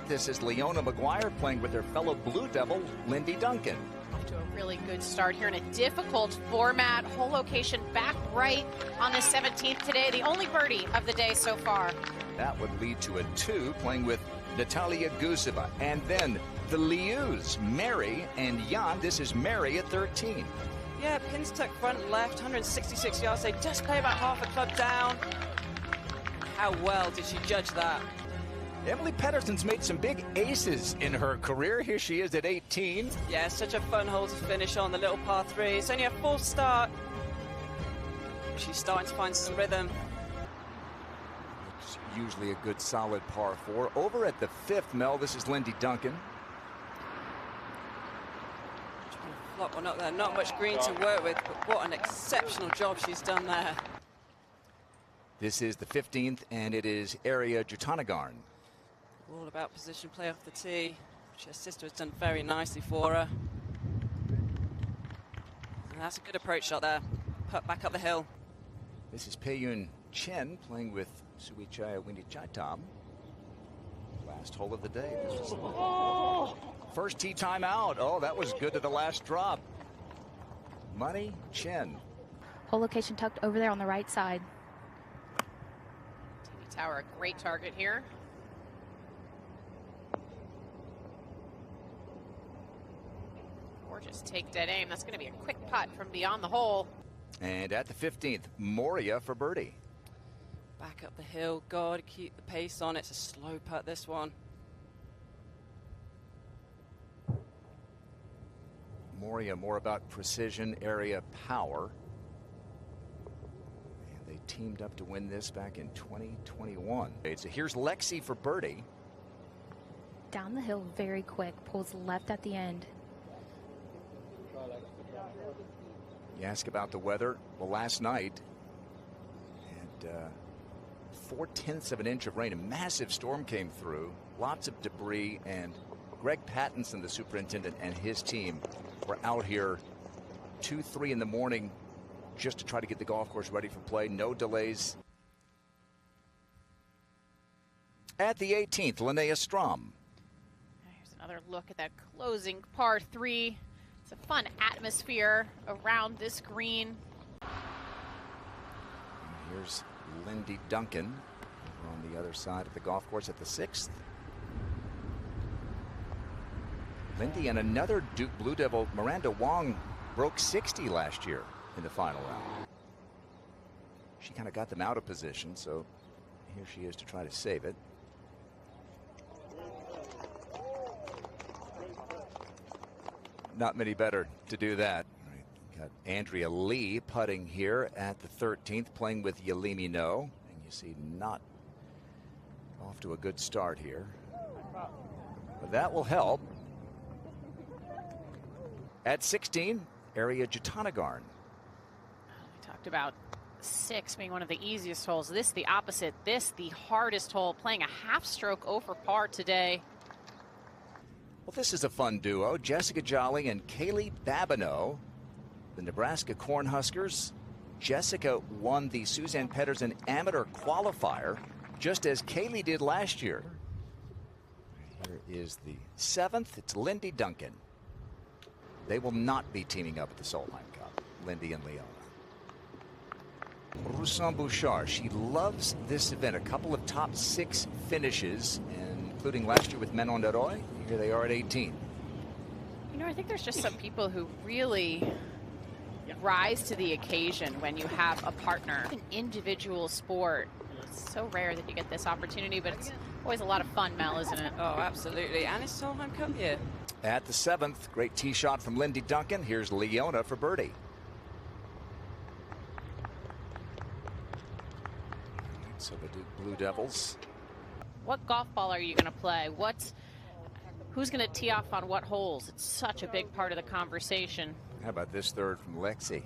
out. This is Leona Maguire playing with her fellow Blue Devil, Lindy Duncan. Off to a really good start here in a difficult format. Hole location back right on the 17th today. The only birdie of the day so far. That would lead to a 2, playing with Natalia Guseva. And then the Lius, Mary and Jan. This is Mary at 13. Yeah, pins tucked front and left, 166 yards. They just play about half a club down. How well did she judge that? Emily Pettersson's made some big aces in her career. Here she is at 18. Yeah, such a fun hole to finish on, the little par 3. It's only a 4th start. She's starting to find some rhythm. It's usually a good solid par 4. Over at the 5th, Mel, this is Lindy Duncan. Flop one up there, not much green to work with, but what an exceptional job she's done there. This is the 15th, and it is Area Jutanagarn. All about position play off the tee, which her sister has done very nicely for her. And that's a good approach shot there. Put back up the hill. This is Pei-Yun Chen playing with Suichaya Windichaitam. Last hole of the day. This is first tee time out. Oh, that was good to the last drop. Money Chen. Hole location tucked over there on the right side. TV Tower, a great target here. Gorgeous take dead aim. That's going to be a quick putt from beyond the hole. And at the 15th, Moria for birdie. Back up the hill. Got to keep the pace on. It's a slow putt, this one. Moria more about precision, area power. And they teamed up to win this back in 2021. So here's Lexi for birdie. Down the hill very quick, pulls left at the end. You ask about the weather. Well, last night, and 0.4 of an inch of rain. A massive storm came through. Lots of debris, and Greg Pattinson, the superintendent, and his team were out here 2, 3 in the morning just to try to get the golf course ready for play. No delays. At the 18th, Linnea Strom. Here's another look at that closing par 3. It's a fun atmosphere around this green. And here's Lindy Duncan over on the other side of the golf course at the 6th. Lindy and another Duke Blue Devil, Miranda Wong, broke 60 last year in the final round. She kind of got them out of position, so here she is to try to save it. Not many better to do that. Got Andrea Lee putting here at the 13th, playing with Yalimi No. And you see not off to a good start here. But that will help. At 16, Area Jutanagarn. We talked about 6 being one of the easiest holes. This the opposite. This the hardest hole, playing a half stroke over par today. Well, this is a fun duo. Jessica Jolly and Kaylee Babineau, the Nebraska Cornhuskers. Jessica won the Suzanne Pettersson Amateur Qualifier, just as Kaylee did last year. Here is the 7th. It's Lindy Duncan. They will not be teaming up at the Solheim Cup, Lindy and Leona. Roussan Bouchard, she loves this event. A couple of top 6 finishes, including last year with Menon Leroy. Here they are at 18. You know, I think there's just some people who really rise to the occasion when you have a partner. An individual sport. It's so rare that you get this opportunity, but it's always a lot of fun, Mel, isn't it? Oh, absolutely. And it's Solheim Cup year. At the 7th, great tee shot from Lindy Duncan. Here's Leona for birdie. So the Duke Blue Devils. What golf ball are you going to play? Who's going to tee off on what holes? It's such a big part of the conversation. How about this third from Lexi?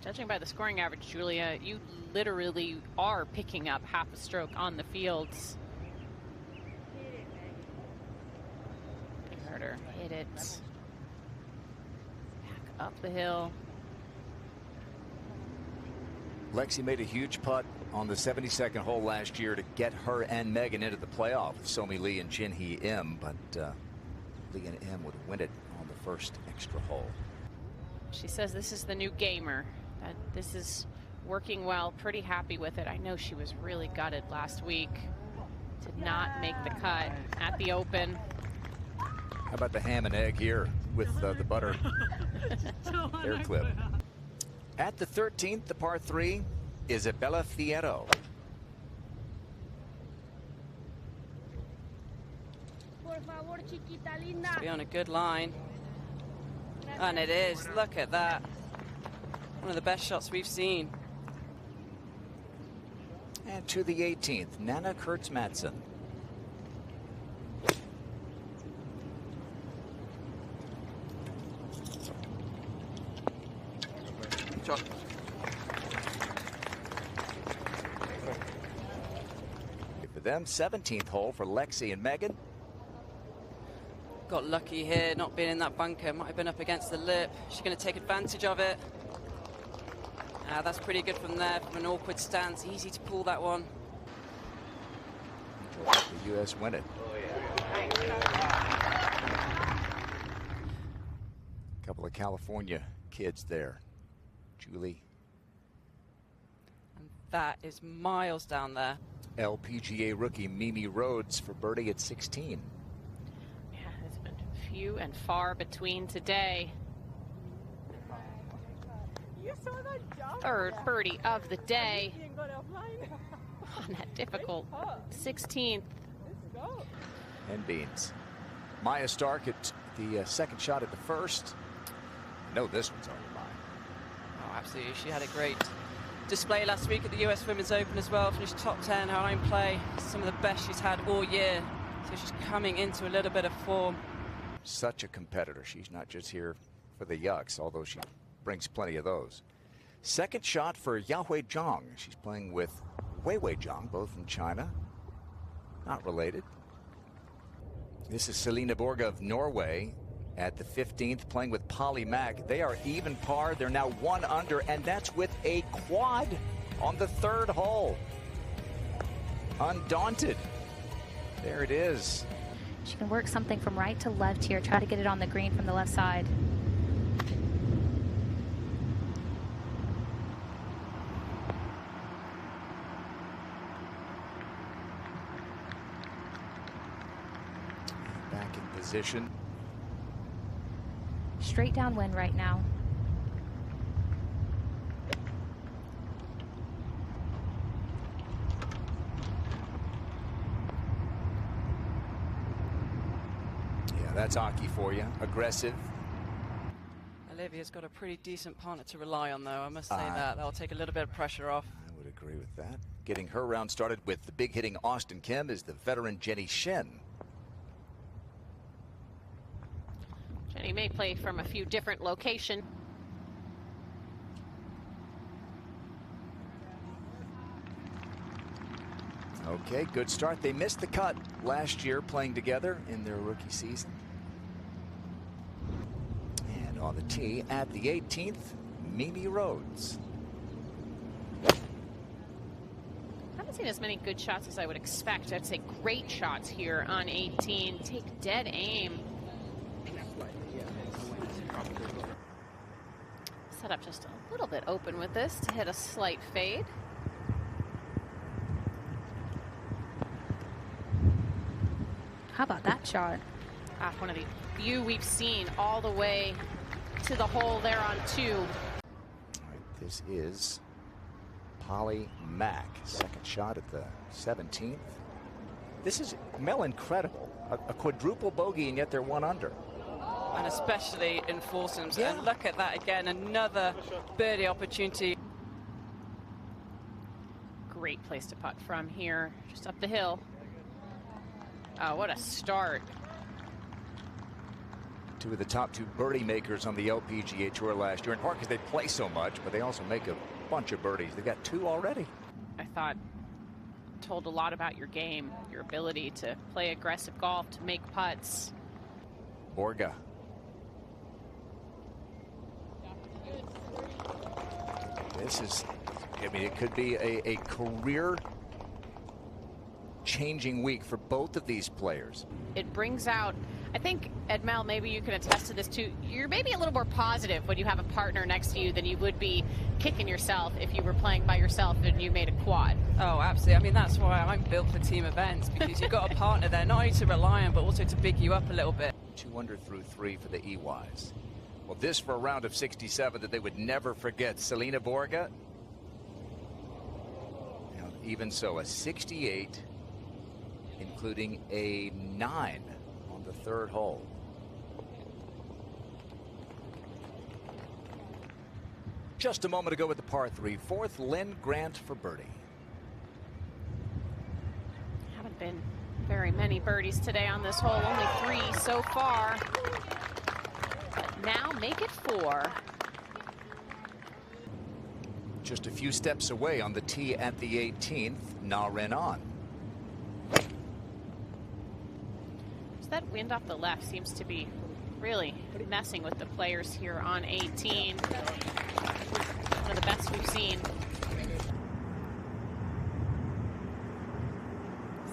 Judging by the scoring average, Julia, you literally are picking up half a stroke on the fields. starter hit it back up the hill. Lexi made a huge putt on the 72nd hole last year to get her and Megan into the playoff with Somi Lee and Jin Hee Im, but Lee and Im would win it on the first extra hole. She says this is the new gamer, that this is working well, pretty happy with it. I know she was really gutted last week. Did not make the cut at the Open. How about the ham and egg here with the butter hair clip? At the 13th, the par 3, Isabella Fierro. Must be on a good line. And it is. Look at that. One of the best shots we've seen. And to the 18th, Nana Kurtz-Madsen. For them, 17th hole for Lexi and Megan. Got lucky here, not being in that bunker. Might have been up against the lip. She's going to take advantage of it. That's pretty good from there, from an awkward stance. Easy to pull that one. The U.S. win it. A couple of California kids there. Julie. And that is miles down there. LPGA rookie Mimi Rhodes for birdie at 16. Yeah, it's been few and far between today. Third birdie of the day on that difficult 16th. And beans. Maya Stark at the second shot at the first. No, this one's already mine. Oh, absolutely. She had a great display last week at the US Women's Open as well. Finished top 10, her own play. Some of the best she's had all year. So she's coming into a little bit of form. Such a competitor. She's not just here for the yucks, although she brings plenty of those. Second shot for Yahui Zhang. She's playing with Wei Wei Zhang, both from China. Not related. This is Selina Borg of Norway at the 15th, playing with Polly Mack. They are even par. They're now 1 under, and that's with a quad on the 3rd hole. Undaunted. There it is. She can work something from right to left here, try to get it on the green from the left side. Back in position. Straight downwind right now. Yeah, that's Aki for you. Aggressive. Olivia's got a pretty decent partner to rely on, though. I must say that'll take a little bit of pressure off. I would agree with that. Getting her round started with the big hitting Austin Kim is the veteran Jenny Shen. Jenny may play from a few different locations. Okay, good start. They missed the cut last year playing together in their rookie season. And on the tee at the 18th, Mimi Rhodes. I haven't seen as many good shots as I would expect. I'd say great shots here on 18. Take dead aim. Set up just a little bit open with this to hit a slight fade. How about that shot? One of the few we've seen all the way to the hole there on 2. All right, this is Polly Mack. Second shot at the 17th. This is Mel incredible. A quadruple bogey, and yet they're 1 under. And especially in foursomes. Yeah. And look at that again, another birdie opportunity. Great place to putt from here, just up the hill. Oh, what a start. 2 of the top 2 birdie makers on the LPGA Tour last year, in part because they play so much, but they also make a bunch of birdies. They've got 2 already. I thought told a lot about your game, your ability to play aggressive golf, to make putts. Borga. This is, I mean, it could be a career-changing week for both of these players. It brings out, I think, Edmel, maybe you can attest to this too. You're maybe a little more positive when you have a partner next to you than you would be kicking yourself if you were playing by yourself and you made a quad. Oh, absolutely. I mean, that's why I'm built for team events, because you've got a partner there, not only to rely on, but also to big you up a little bit. 2 under through 3 for the EYs. Well, this for a round of 67 that they would never forget. Selena Borga. Now, even so, a 68, including a 9 on the 3rd hole. Just a moment ago with the par 3, 4th, Lynn Grant for birdie. Haven't been very many birdies today on this hole, only 3 so far. But now make it 4. Just a few steps away on the tee at the 18th, Na Renan. So that wind off the left seems to be really messing with the players here on 18. One of the best we've seen.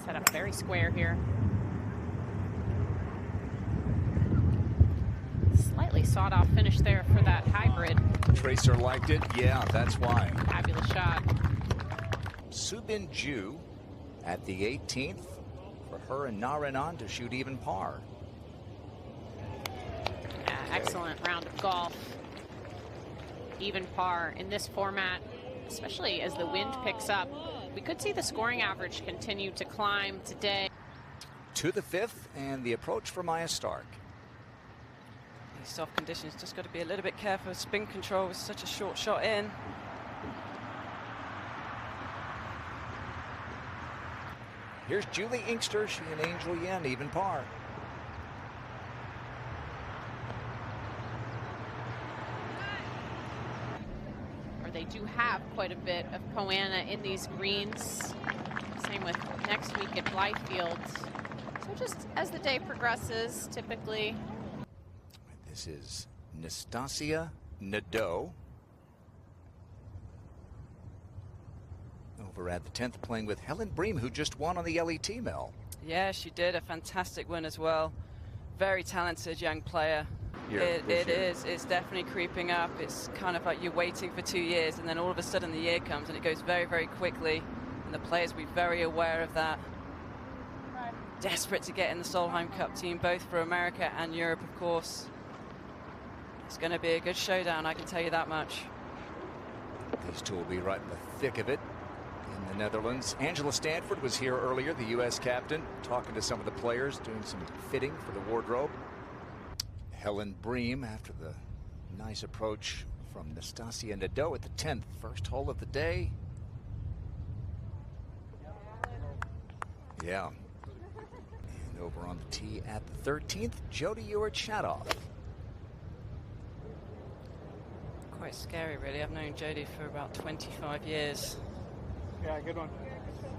Set up very square here. Slightly sawed-off finish there for that hybrid. Tracer liked it. Yeah, that's why. Fabulous shot. Subin Ju at the 18th for her and Na Renan to shoot even par. Yeah, excellent round of golf. Even par in this format, especially as the wind picks up. We could see the scoring average continue to climb today. To the 5th, and the approach for Maya Stark. These soft conditions, just got to be a little bit careful. Spin control with such a short shot in. Here's Julie Inkster, she and Angel Yen, even par. They do have quite a bit of Poana in these greens. Same with next week at Blythefield. So just as the day progresses, typically. This is Nastasia Nadeau. Over at the 10th, playing with Helen Bream, who just won on the LET Mel. Yeah, she did. A fantastic win as well. Very talented young player. It's definitely creeping up. It's kind of like you're waiting for 2 years, and then all of a sudden the year comes and it goes very, very quickly, and the players will be very aware of that. Desperate to get in the Solheim Cup team, both for America and Europe, of course. It's going to be a good showdown, I can tell you that much. These two will be right in the thick of it in the Netherlands. Angela Stanford was here earlier, the U.S. captain, talking to some of the players, doing some fitting for the wardrobe. Helen Bream after the nice approach from Nastasia Nadeau at the 10th, first hole of the day. Yeah. And over on the tee at the 13th, Jody Ewart-Shadoff. Quite scary, really. I've known Jody for about 25 years. Yeah, good one.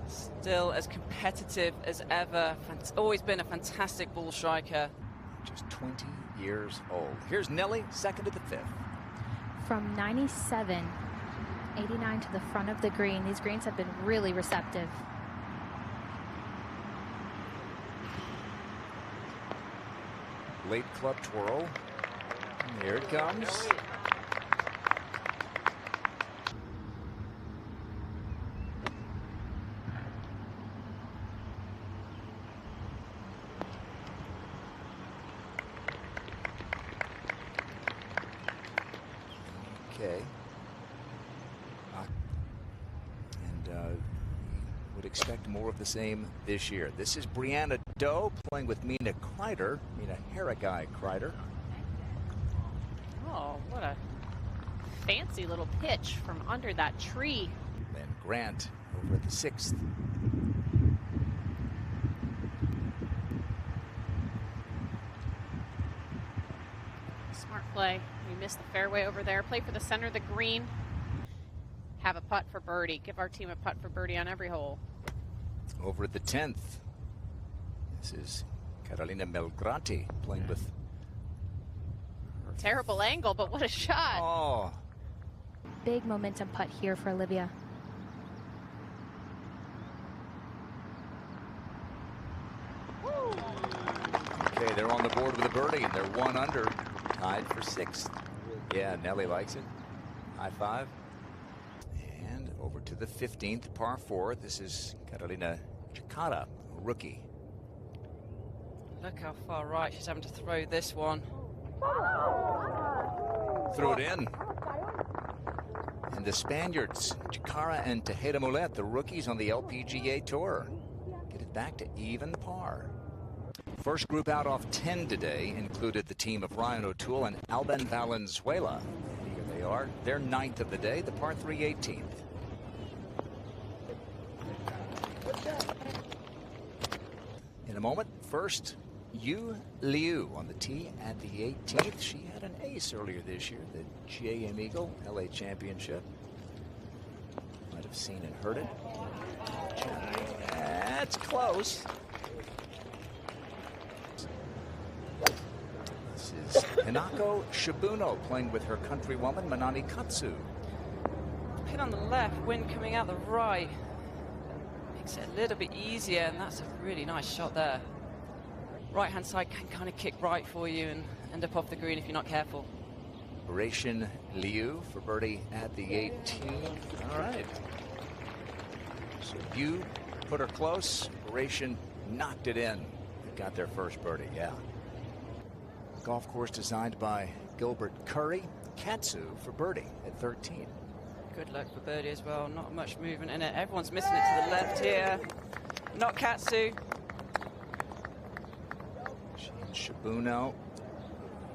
Still as competitive as ever. Always been a fantastic ball striker. Just 20 years old. Here's Nelly, second to the 5th. From 97, 89 to the front of the green. These greens have been really receptive. Late club twirl. And here it comes. Okay. And would expect more of the same this year. This is Brianna Doe playing with Mina Kreider. Mina Haragai Kreider. Oh, what a fancy little pitch from under that tree. And Grant over at the 6th. Smart play. We missed the fairway over there. Play for the center of the green. Have a putt for birdie. Give our team a putt for birdie on every hole. Over at the 10th. This is Carolina Melgrati playing with Terrible angle, but what a shot. Oh. Big momentum putt here for Olivia. Okay, they're on the board with a birdie, and they're 1 under, tied for 6th. Yeah, Nelly likes it. High five. And over to the 15th, par 4. This is Carolina Chikara, rookie. Look how far right she's having to throw this one. Threw it in. And the Spaniards, Chikara and Tejeda Mulet, the rookies on the LPGA Tour, get it back to even par. First group out off 10 today included the team of Ryan O'Toole and Alban Valenzuela. Here they are. They're 9th of the day, the par 3 18th. In a moment, first, Yu Liu on the tee at the 18th. She had an ace earlier this year, the JM Eagle LA Championship. Might have seen and heard it. That's close. This is Hinako Shibuno playing with her countrywoman Manami Katsu. Pin on the left, wind coming out the right. Makes it a little bit easier, and that's a really nice shot there. Right hand side can kind of kick right for you and end up off the green if you're not careful. Rachin Liu for birdie at the 18th. All right. So Liu put her close. Rachin knocked it in. They got their first birdie, yeah. Golf course designed by Gilbert Curry. Katsu for birdie at 13. Good luck for birdie as well. Not much movement in it. Everyone's missing it to the left here. Not Katsu. Shibuno.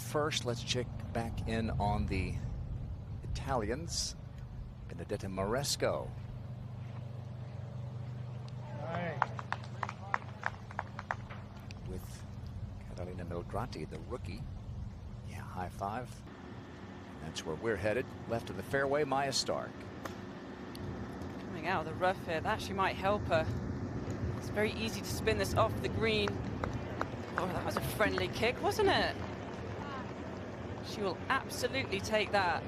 First, let's check back in on the Italians. Benedetta Moresco. With Catalina Melgrati, the rookie. Yeah, high five. That's where we're headed. Left of the fairway, Maya Stark. Coming out of the rough here, that actually might help her. It's very easy to spin this off the green. Oh, that was a friendly kick, wasn't it? She will absolutely take that.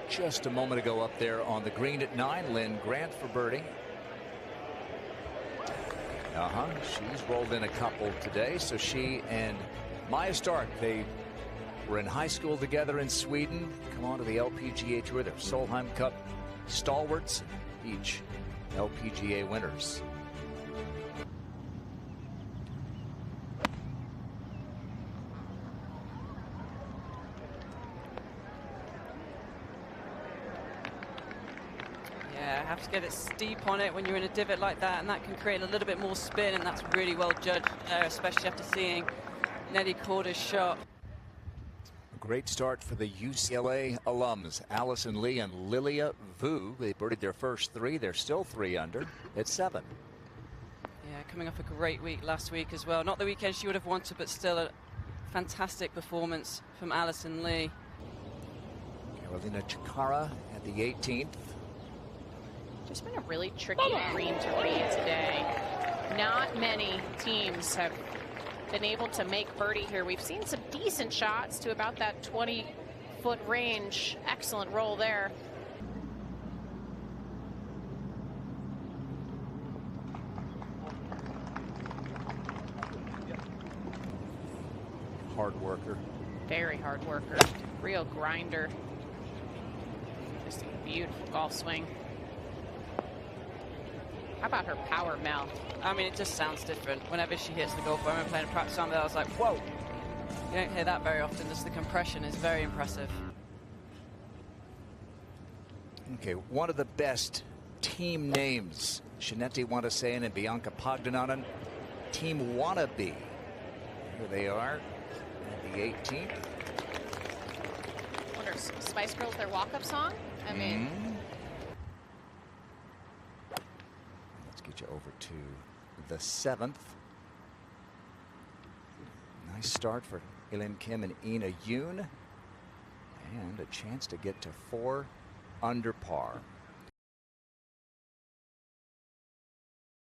Just a moment ago up there on the green at 9, Lynn Grant for birdie. She's rolled in a couple today. So she and Maya Stark, they were in high school together in Sweden, come on to the LPGA Tour. They're Solheim Cup stalwarts, each LPGA winners. Have to get it steep on it when you're in a divot like that, and that can create a little bit more spin, and that's really well judged there, especially after seeing Nelly Korda's shot. A great start for the UCLA alums, Allison Lee and Lilia Vu. They birdied their first 3. They're still 3 under at 7. Yeah, coming off a great week last week as well. Not the weekend she would have wanted, but still a fantastic performance from Allison Lee. Carolina Chikara at the 18th. Just been a really tricky green to read today. Not many teams have been able to make birdie here. We've seen some decent shots to about that 20-foot range. Excellent roll there. Hard worker. Very hard worker. Real grinder. Just a beautiful golf swing. How about her power, Mel? I mean, it just sounds different. Whenever she hits the golf ball, I remember playing a practice on there, I was like, whoa. You don't hear that very often. Just the compression is very impressive. Okay, one of the best team names. Shaneti Wantasayan and Bianca Pagdananan. Team Wannabe. Here they are at the 18th. Wonder if Spice Girls their walk-up song? I mean... Get you over to the 7th. Nice start for Ilin Kim and Ina Yoon. And a chance to get to 4 under par.